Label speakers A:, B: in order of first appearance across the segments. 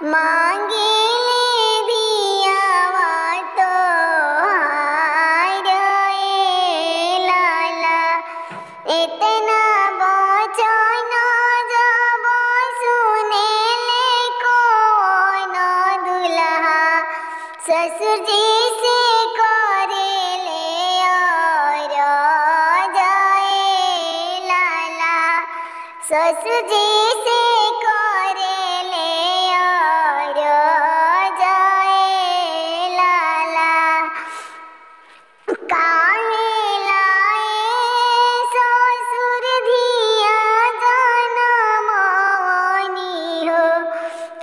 A: मांगिले दियावा तो हाय रे लाला इतना बचन जब सुनेले कौन दुल्हा ससुर जी से करेले और जाए लाला ससुर जी से करेले और जाए लाला काहे लाए ससुर धिया जनमनी हो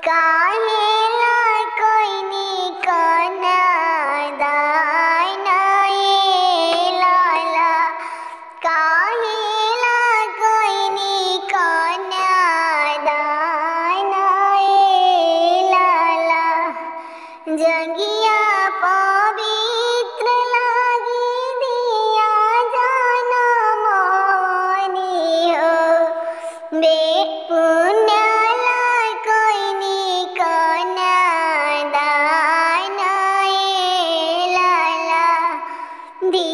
A: काहे ला कोइनी कन्यादान ए लाला काहे ला कोइनी कन्यादान ए लाला जंगिया पवित्र लागी दिया जनमनी हो बे पुण्य ला कोइनी कन्यादान ए लाला दी